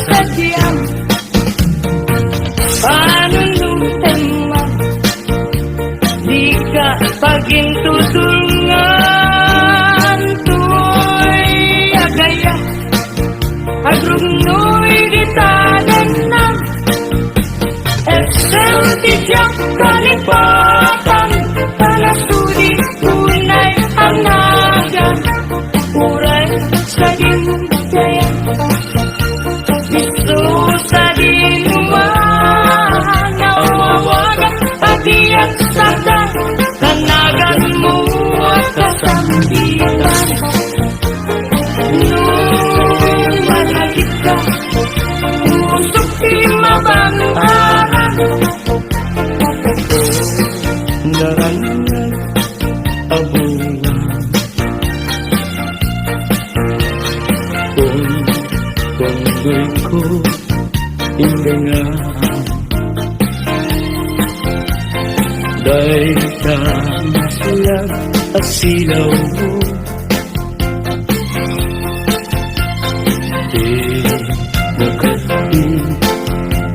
sadyang panunutin man, di ka pagintutulungan. Tuy agaya agrugnoy ditanan na Excel tijak kalipatan panasudi tunay ang naga uray sa dimutaya Gusto sa dinuman nawawagan pagdiyak sada tanagan mo at kasambitan nung malapit ka usok di mabangaran narangan abungan Kung ko ingangan dahil ka masulat asilaw mo di nakati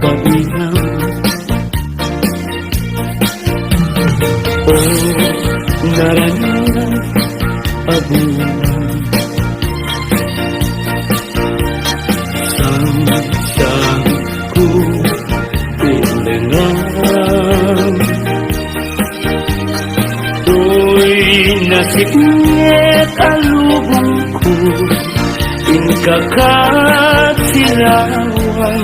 pabinang o narangan abungan ku pilingan tuy nasibnyet alubong ko inkakasirawan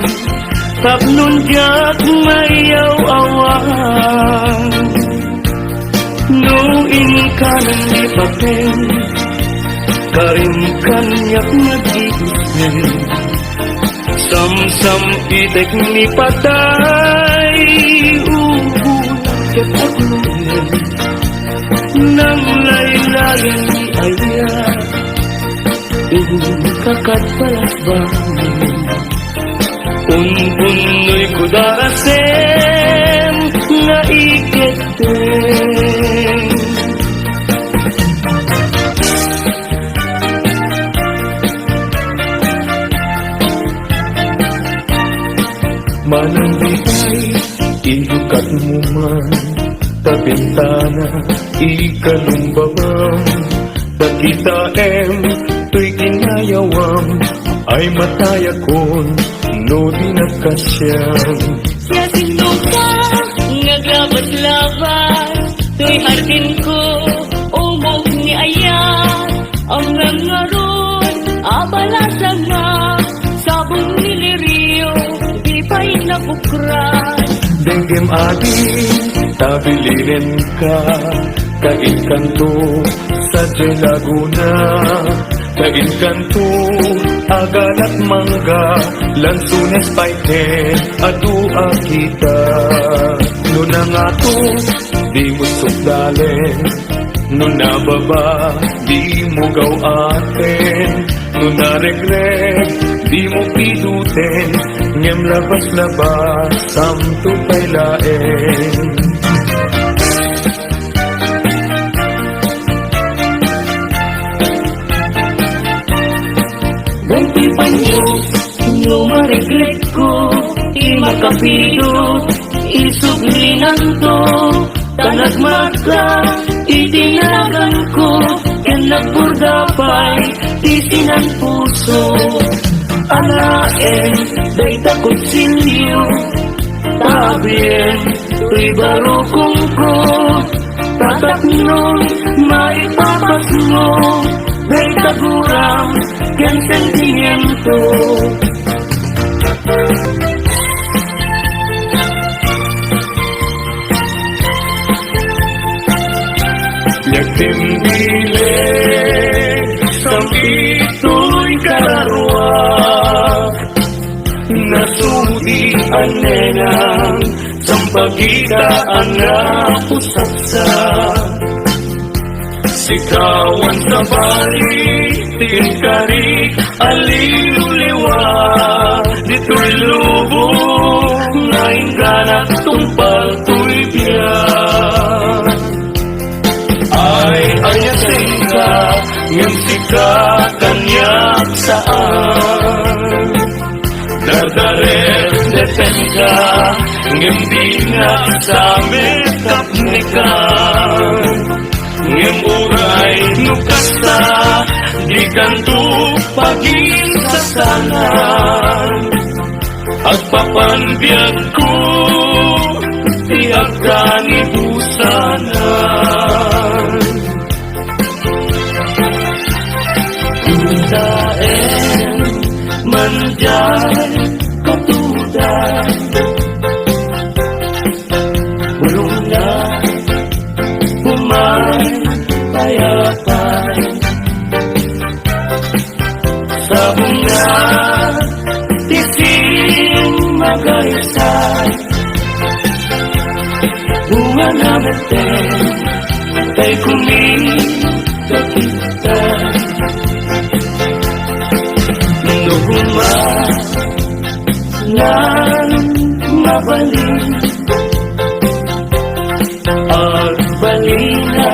tapnon diyak mayaw-awan no inkanan di papel karim kanyak nagigisen Sam-sam itek ni patay ubulan ket aglunan nang laylayan ni aya kakat palasbangan unpunoy kudarasem nga iketeng Manang bitay, ilukat mo man Tabintana, ikalumbabang Takita tuy kinayawam Ay matayakon, no di nagkasyang Siya sino ka, ngaglabat-labat Tuy hardin ko, umog ni ayan Ang nangaroon, abala sa nga Sabong niliriyo pa'y napukran Denggem ading tabilinin ka Kain kanto sa Laguna Kain kanto agal at mangga Lansunes paiten adua kita Nuna nga to di mo sukdalen Nuna baba di mo gawaten Nuna regret di mo piduten Ngem labas-labas samto pa'y laeng Ganti pa niyo, lumaregret ko Imakapido, isuglinan to Tanagmata, itinagan ko Yan nagpurdapay, tisinan puso Alaen, day takot silyo Tabien, tuy barukong ko Tataknon, maipapas mo Day tagurang, yan sentimiento Yagtimbileg, sampito'y kararwak Nasudian nenang, sampagitaan na pusaksak Sikawan sa balik, tingkarik, aliluliwa Dito'y lubong, ngayon ganap tumpal to'y biyak Ay, ayasin ka, ngem sika kanyak saan Nagdaret deten ka Ngimdi nga sa metapnikan Ngim uray nukasta Di kanto pagin sa sangan Agpapanbiyag ko Di agkanibusanan Daen manjay katudan Bulong na umay payapan Sa bunga tising magaysay Bunga na meten kay kumikakitan Nan mabalik At balina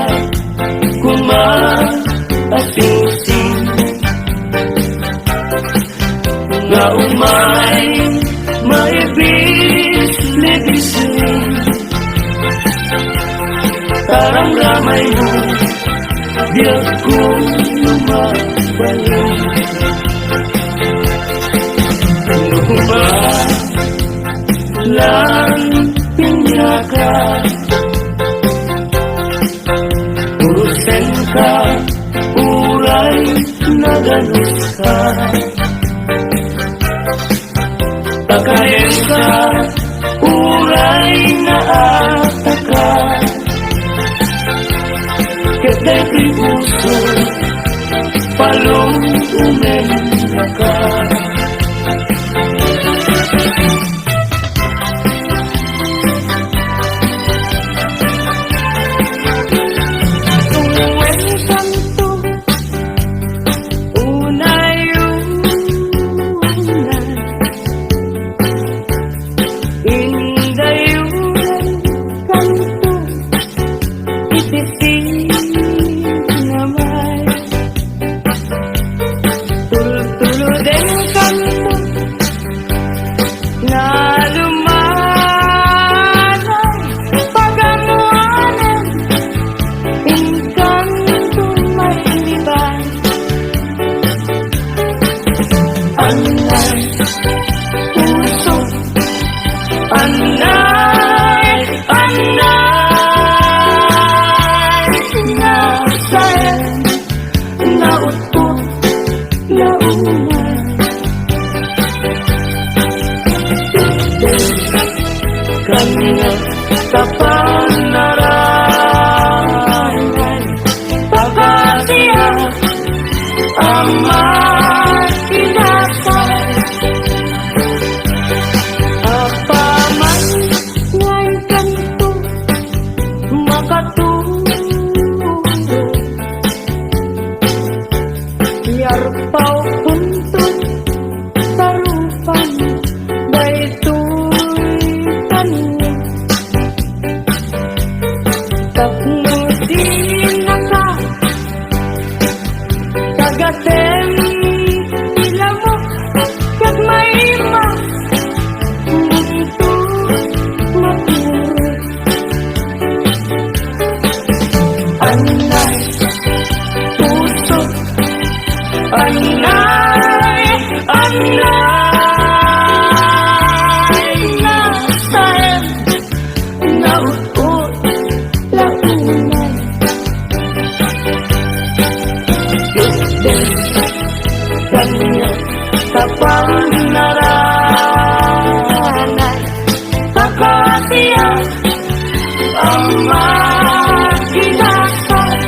kumaasing-sing Nga umay maibis-libising Tarang ramay mo Biyak kong lumabalik Lang pinyaka Urusin ka Uray nagalis ka Takayin ka Uray naataka Ketay tibuso Palong umenda ka Kanya kapanarangan Pagkasiya amat inasal Apaman ngay kanto makatulog Yarpaw puntod tarupan Daytoy tanin Tapno din naka Kagatem Tila mo Kag may ma Muntod matulog Anay Puso Anay Nasayan Naukot Launay Kanya kapanarangan Pagkasiya amat inasal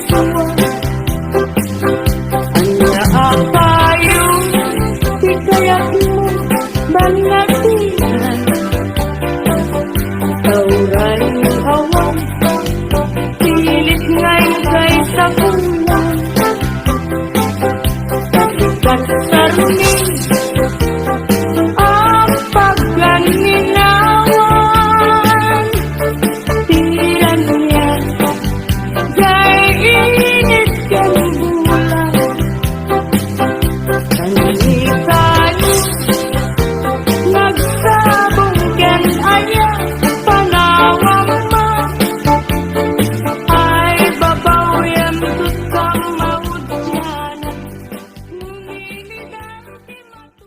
suwan. Anya apa yung Hikayat mo manatihan, tauran awan, pilit ngayon kay sa bulan. Kat sarungin ang pagganinawan. Tiran niya jay init kang bulan. Kanikayo Nagsabong ken aya panawang mo, ay babaw yan tutang maudyanan. ngunilidan di matu.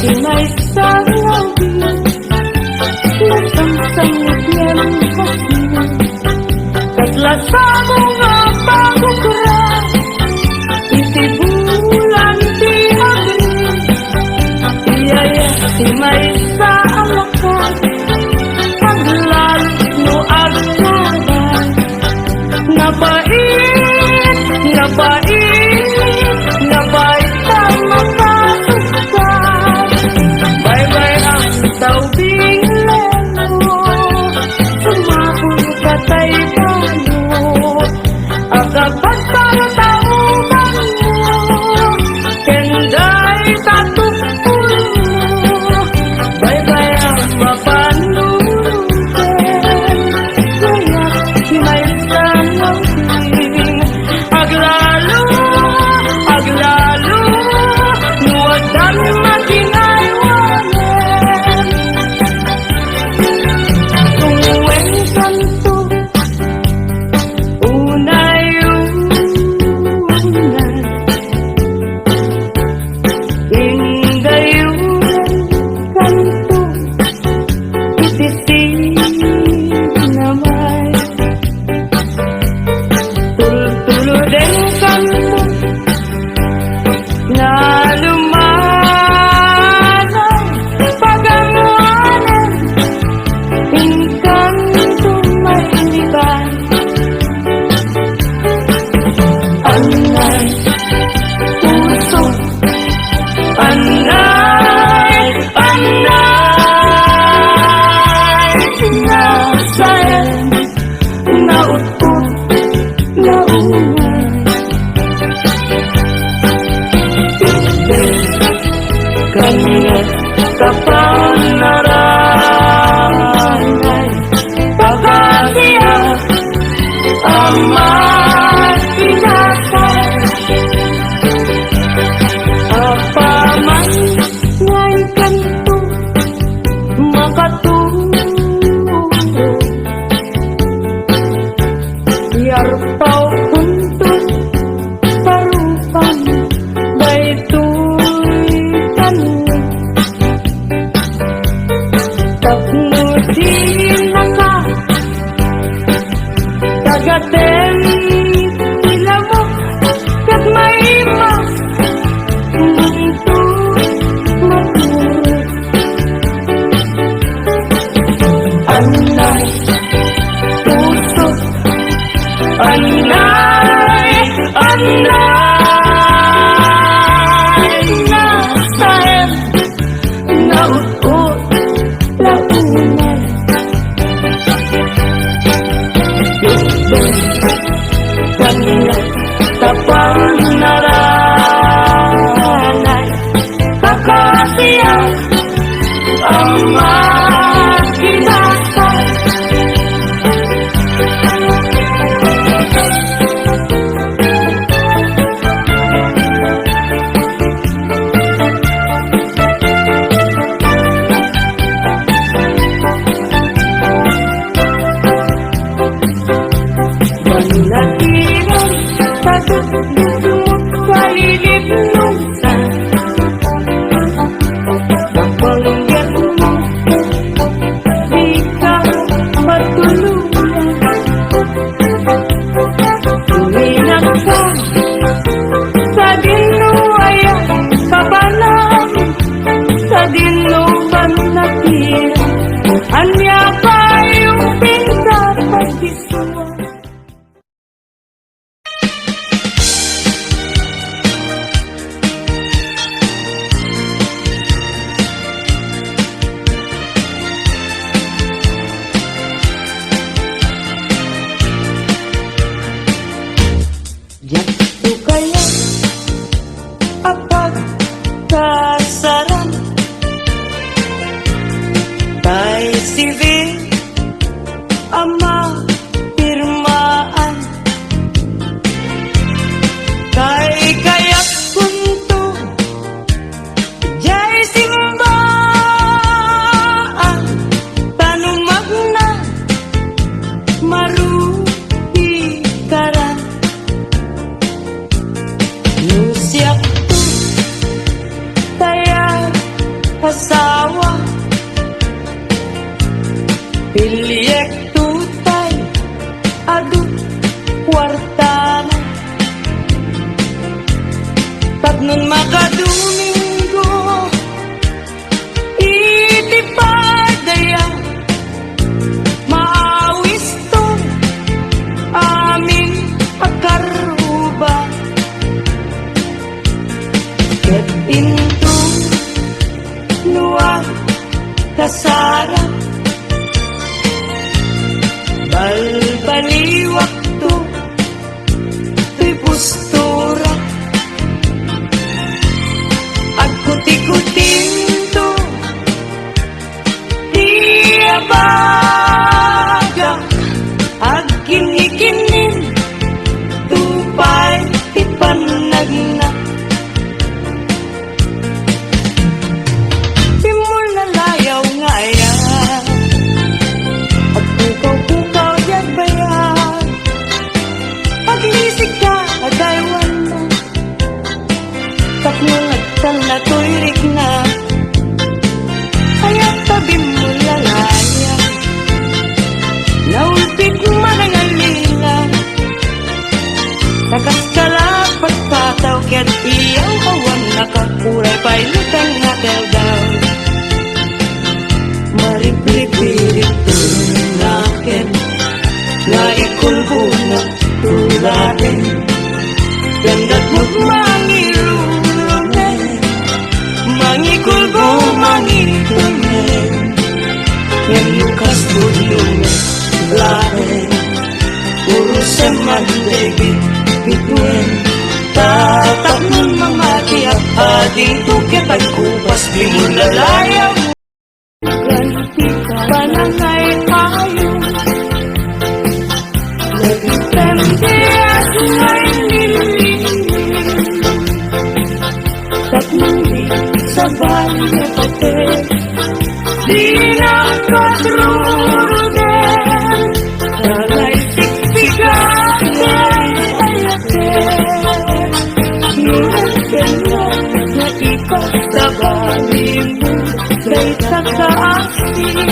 Inay sa labi, lasang-sangit niyan kasi. Katlasa mo nga pagkukura, Iti bulan di agri, iyaya si may sa alakan, paglalas no agsaban. napait, Nabait sa makasukan. Bye-bye ang Taubing lelo, sumahol ka tay pano, agapag para tauban mo, kenday tatupul mo. Bye-bye ang Mapanulugan, kaya himay sa ngawin. aglalo, Nuwadan maginaywanan, tungwen kanto, unayunan, ingayunan kanto, itisin namay. Tultuluden kanto, na lumanang paganganan, inkanto mailiban. Anay, puso, anay, nasayan, nautput, naunay. kanya kapanaranay, Pagkasiya, amat pinakay, apaman ngay kanto, makatulog, yarpaw kuntos, parupan, daytoy kanli. Tapnusin na ka, tagaten nila mo, kat maima, munto matulog. Anay, puso, anay, nasayan, nautut, launay. kanya kapanaranay, Pagkasiya, amat kinasay, Banatiran sa dugdugmot sa ilibnusan. Kapanggat mo asawa Piliyek tutay adu kwartana Tapnon makadomingo iti padaya maawis to aming pagkaruba ket into nuwa kasara balbaliwak to tuy postura agkuti-kutin to diabaga agkinikinin tupay ipanagna Pimol na layaw nga yan at pukaw-pukaw yan bayan paglisig ka agaywan na tapnong agtan na tuyrik na kaya tabi mo lalaya naulpit manangalila nakaskalapat pataw ket iyang kawan nakakuray pailutan nga daw maripipirit nakin nga ikulbo na tulatin dandat mo't mangilulunen mangikulbo mangitunen yang lukas budlumen lain urusan mandegit bituen tatap nun mamati at ading tukit at kupas di mo lalayaw ganti ka panangay tayo nagtemde at may nililin tatnuli sa bahay pate di na kadruruden nalay sikpigan ayate nunagdanan na ipagtabalin mo kay takaasin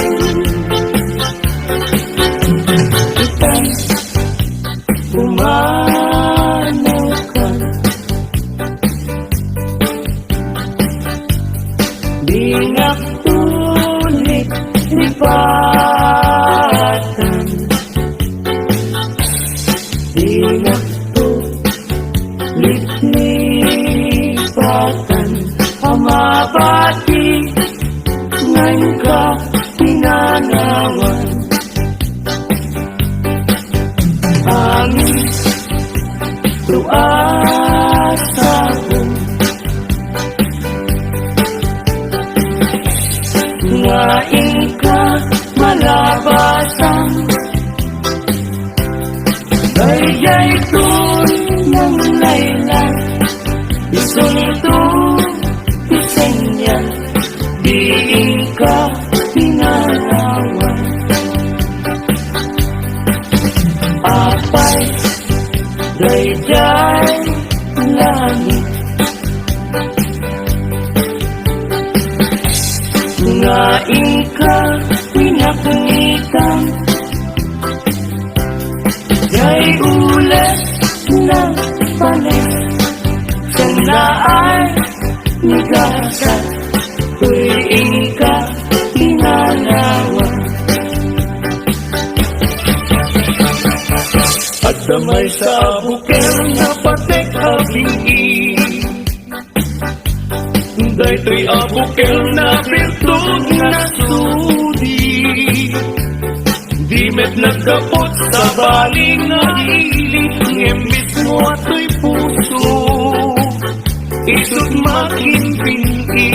itay umanaw ka di naktulit lipatan di naktulit lipatan amabati ngayon ka pinanawan aming tuasa ko ngayon ka malabasan gayay kun ng laylan isunto isenya diin ka pinanawan apay dayjay langit ngain ka pinakngitan jay ulat na palit sanaan nigasa tuwing ka pinanawan at damay sa buker na patek abingi daytoy abukel na virtud na sudi di met nagkapot sa baling na hilit ngembit mo ato'y puso isut makimpinti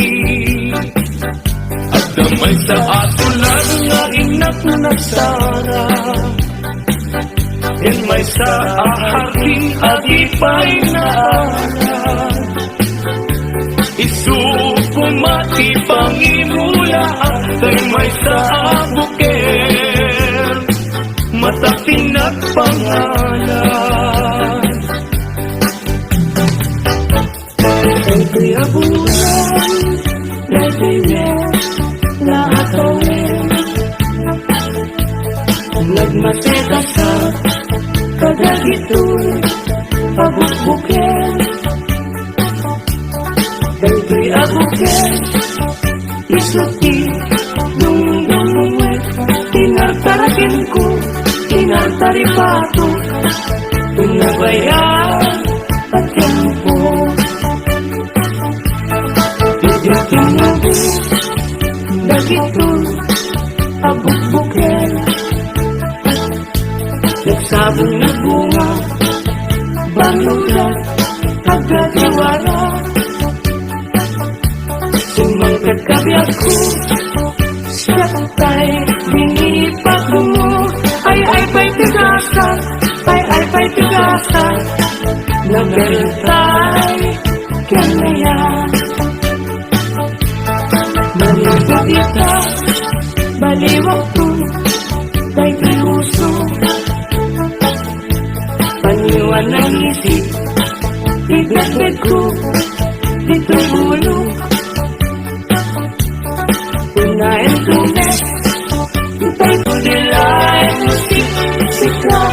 at damay sa atulan nga inak nagsara en may sa aharing agipay na anak isupumati pangimula kay may sa buker matating nagpangalan ay kuya bulan Nagmaseta sa kadagitoy pabukbuken. Daytoy abuken isuti dungdungwet. Tinartarakin ko, tinartaripato, tunabayan at tiempo. Tinubo dagitoy pabukbuken. Nagsabong na bunga banulat agadiwara. Sumangkat kabiyak ko siya tay binipag mo. Ay pa'y tigasan, ay pa'y tigasan. Nagaltay kanaya manibagita baliwag ko tay piluso. Paniwan ng isip ibigay ko dito'y ulo. Unahin tumet tay ko nilay musik sika.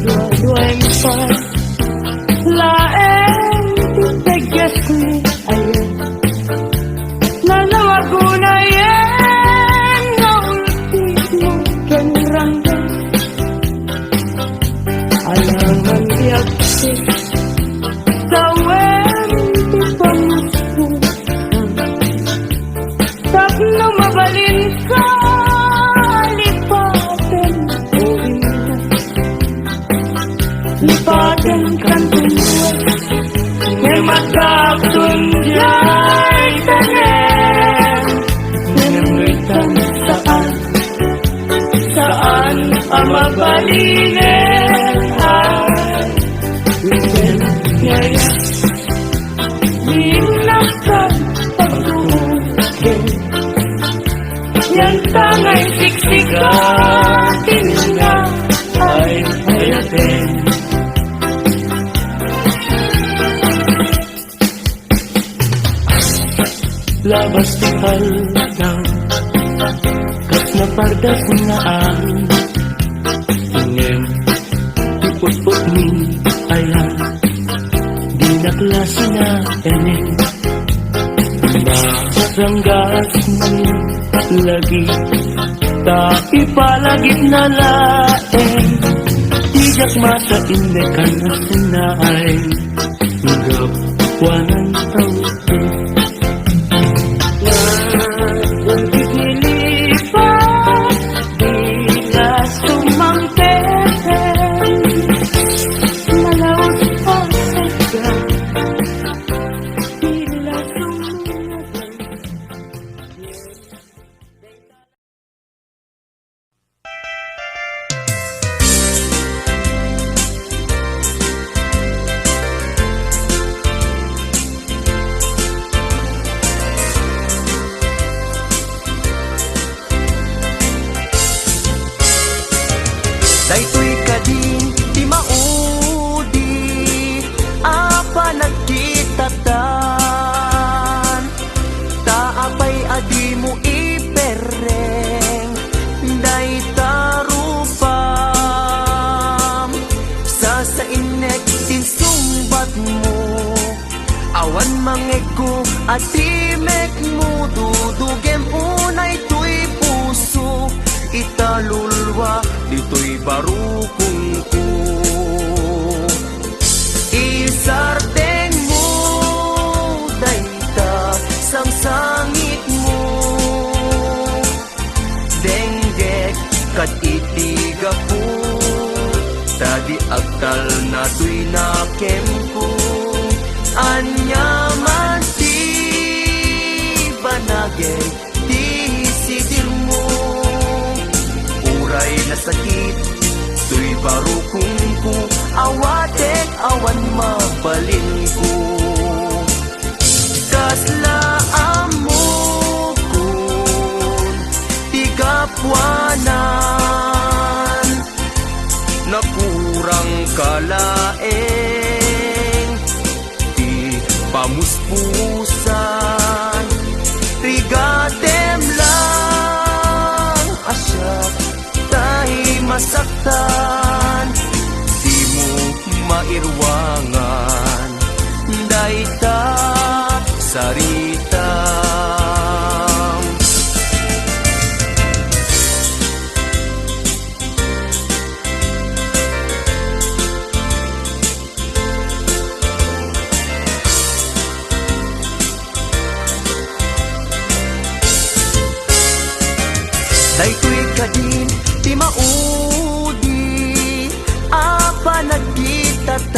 Dua-duaing pa laeng titegas ni ayan. Nalawag ko na yan na ultimo kenranggan. Alangan diaksik tawen di pamuspusan. Tapno mabalin sa lipaten o ingat. Lipaten kan tumuan ngematapun jay tanen. Ngemuitan saan ang mabalinen. Ngaya dinaktan pagtukin yang tangay siksikatin nga ay hayatin. Labas di haldang kas na pardas nga ang ingem ipot-pot ni ayan. Di na klase na enen maranggas namin lagi ta ipalagit na laeng. Tijak masa inekan na sinaay gawanan tawte. Daytoy kading di maudi apa nagkitatan. Taapay adi mo ipereng day tarupam. Sa inek din sumbat mo awan mangego atimek mo. Dudugem unay tuy puso italulwa dito'y barukong ko. Isarteng mo dayta sang sangit mo. Denggek kat itiga po tadi agtal na tuy nakem ko. Anyaman ti banagay ti sidir mo. Uray na sakit, tuy barukong ko. Awatek awan mabalin ko. Kasla amo kun tigapwanan. Nakurang kalaeng pamuspusan rigatem lang asyak tahi masaktan di mo mairwangan dayta sarita daytoy kadin ti maudi apa nagkitatan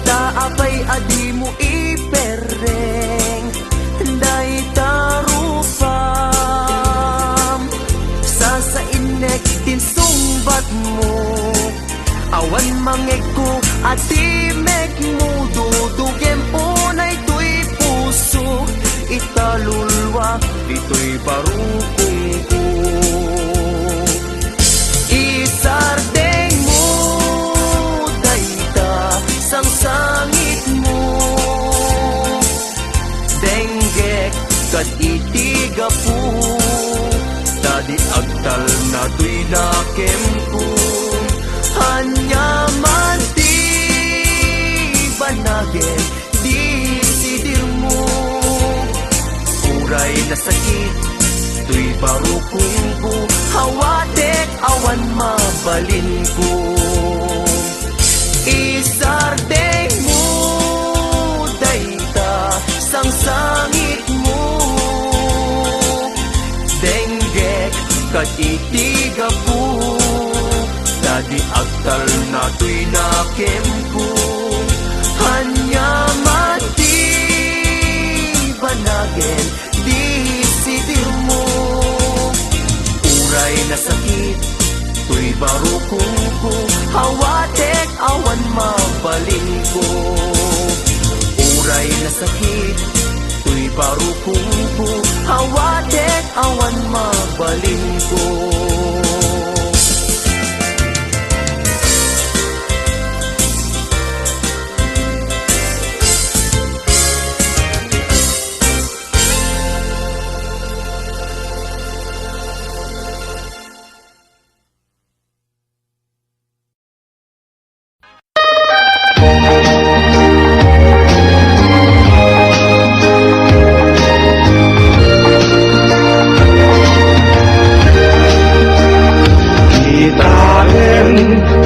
taapay adi mo ipereng day tarupam sa inek tinsumbat mo awan mangeg ko ati mek mo dudugem unay tuy puso italulwa dito'y parukong ko isardeng mo dayta sang sangit mo denggek kad itiga po tadi agtal na tuy nakem ko hanyaman ti banagin di sidir mo uray na sakit tuy barukong ko hawatek awan mabalin ko isardeng mo dayta sang sangit mo denggek kat itiga po dadi agtal na tuy nakem ko hanyamati banagin di sidir mo uray na sakit tuy barukong ko hawatek awan mabalin ko uray na sakit tuy barukong ko hawatek awan mabalin ko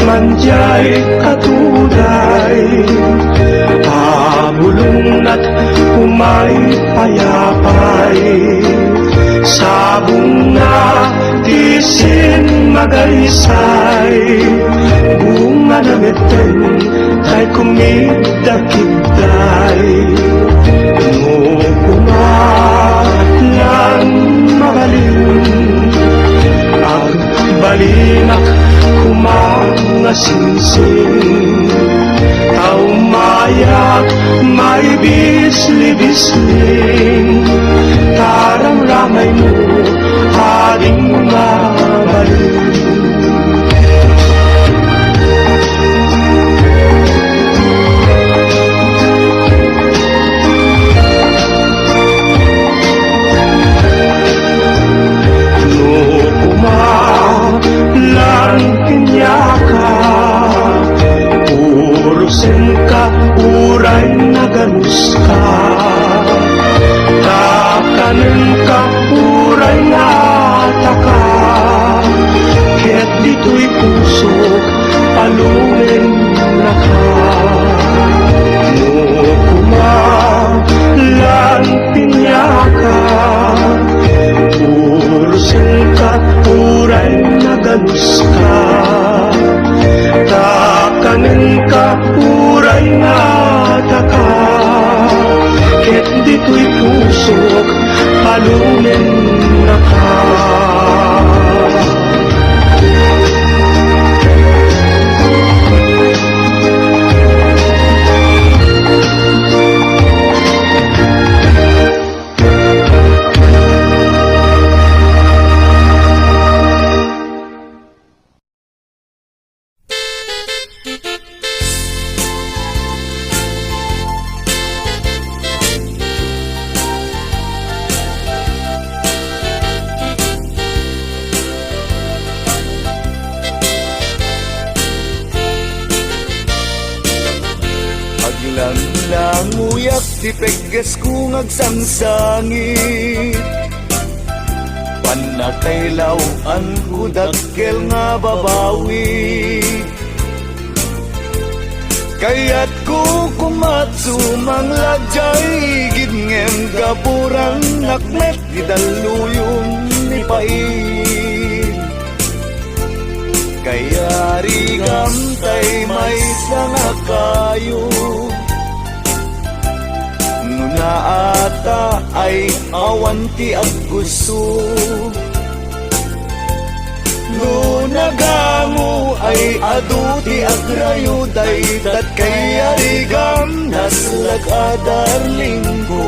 manjay katuday pamulong at umay payapay sa bunga tisin magaysay bunga na meteng kay kumidakitay no umalang mabalin ang balinak kumangasinsing taumayak may bisli-bisling tarang ramay mo ading mabalin uray naganus ka kakanin ka uray nataka ket dito'y pusok palungin na ka no kumalan pinyaka urusin ka uray naganus ka kakanin ka uray nataka ket dito'y pusok palunin na ka Tipegges kung agsangsangit Panakailaw ang kudakkel nga babawi Kaya't ko kumatsu manglajay Gidngem gapurang nakmet Gidaluyong ni Pain Kaya rigamtay may sanga kayo Nuna ata ay awanti ang gusto Nagamu ay aduti agrayo Daytat kaya rigam naslag adarling ko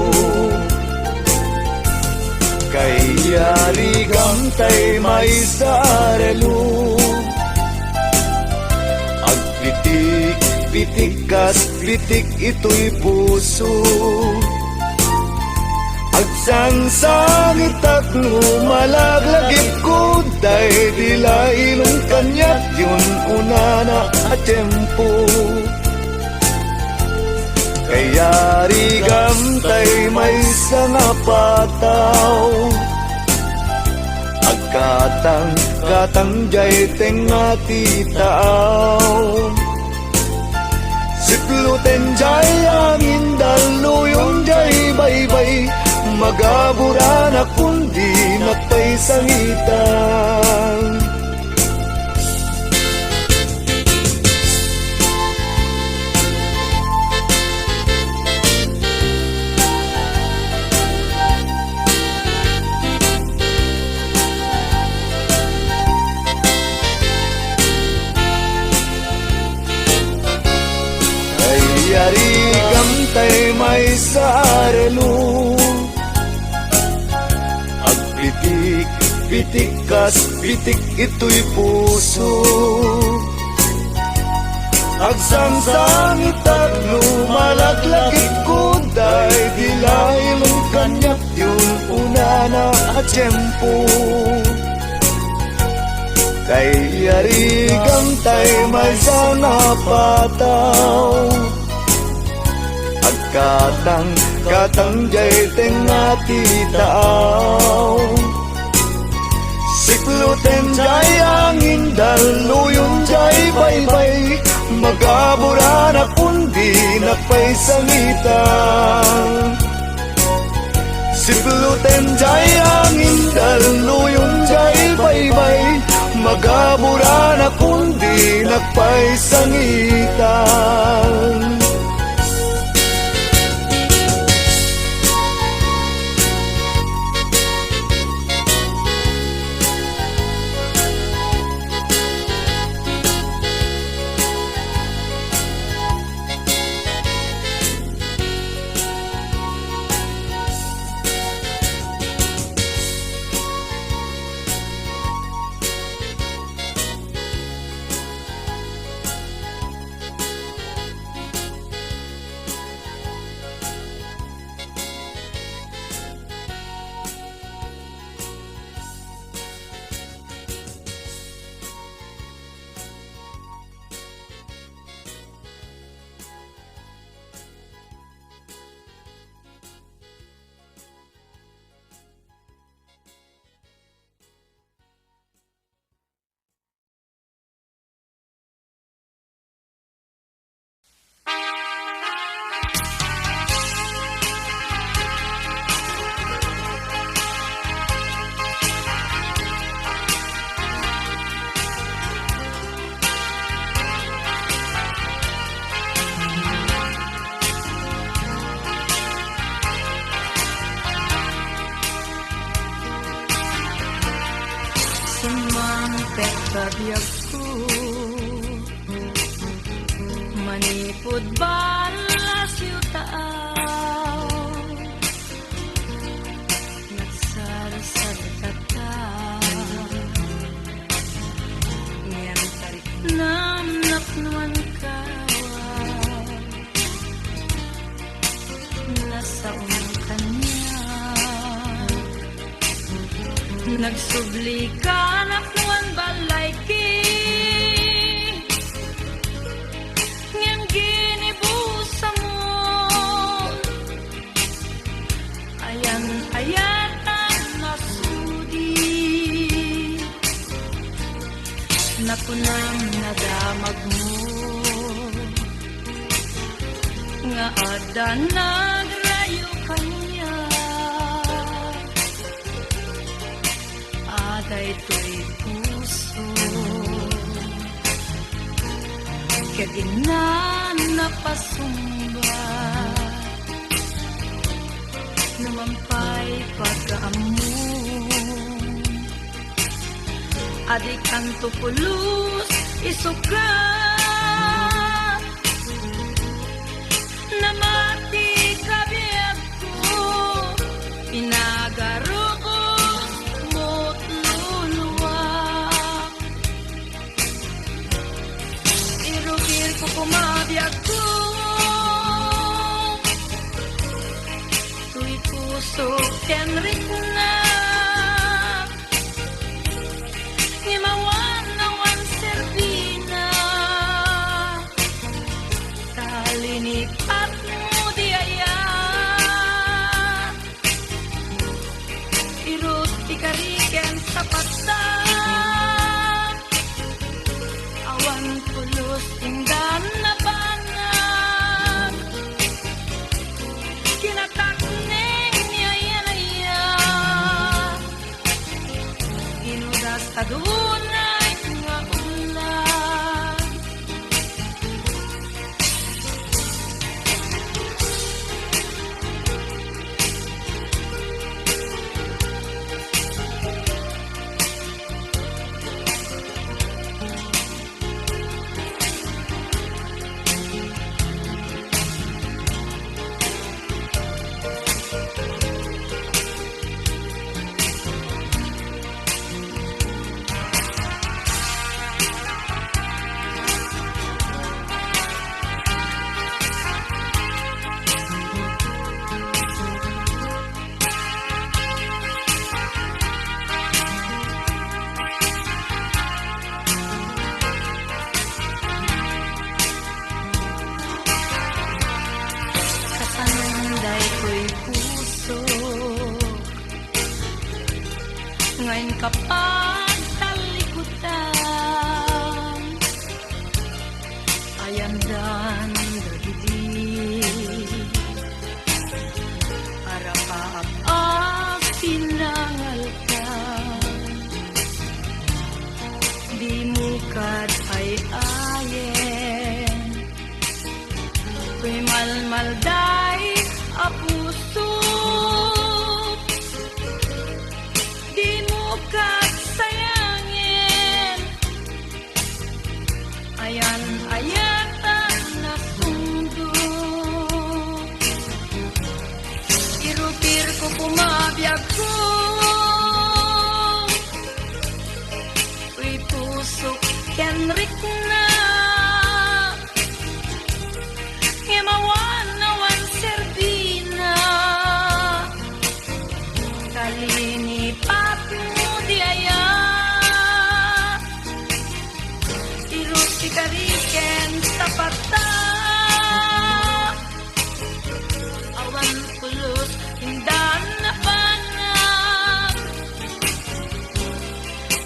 Kaya rigam tay may sarelo Agpitik-pitik kas-pitik ito'y puso Agsangsangit at lumalaglagip ko Dahil dila ilong kanyat yun una na at tempo Kaya rigam tay may sanga pataw Agkatang jay tenga titaaw Sipluten jay angin daluyong jay baybay Magabura na kundi nakpay sangitan Kaya rigam tay may sarelo Pitik kas-pitik ito'y puso Agsangsangit at lumalaglagit ko Dahil dilail ang kanyat yun una na at tempo Kaya rigam tay may sana pataw Agkatang jay tenga titaaw Sikluten jay angin daluyong jay baybay Magabura na kundi nakpay sangitan Sikluten jay angin daluyong jay baybay Magabura na kundi nakpay sangitan Pagbiag ko manipod balas yu taaw nagsarasad tataw ngayon tarik namnaknuan kawaw nasa unang kanya nagsubli ka naknuan balay ki ngayon ginibusa mo nakunam nadamag mo nga ada nagrayo kanya aday to'y puso ket inan napasumba numampay pagkaamu adik ang tupulus isuka namati kabiyag ko pinagaruos mo't luluwak irugir ko kumabiyag ko tuy puso kenrik na Himawan nawan servina kalinipat mo di ayan irut ikariken sa pagsa awan pulos indan na banag kinatakneng niya yan inudas kadunay nga ulan kasanunday ko'y puso ngayon kapag talikutan ayandan dagidi arapaap pinangal ka di mukad ay ayen ko'y malmalday a puso di mukad sayangin ayan ayatan na sundo irupir ko pumabiyag ko uy puso kenrik na himawan nawan servina kalinipat mo di aya irut ikariken sa pagta awan pulos hindan na panag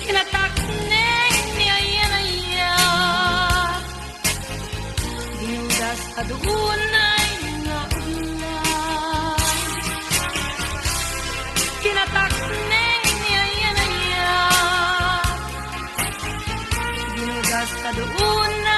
kinatakneng niya diudas kadunay nga ulan kinatakneng niya diudas kadunay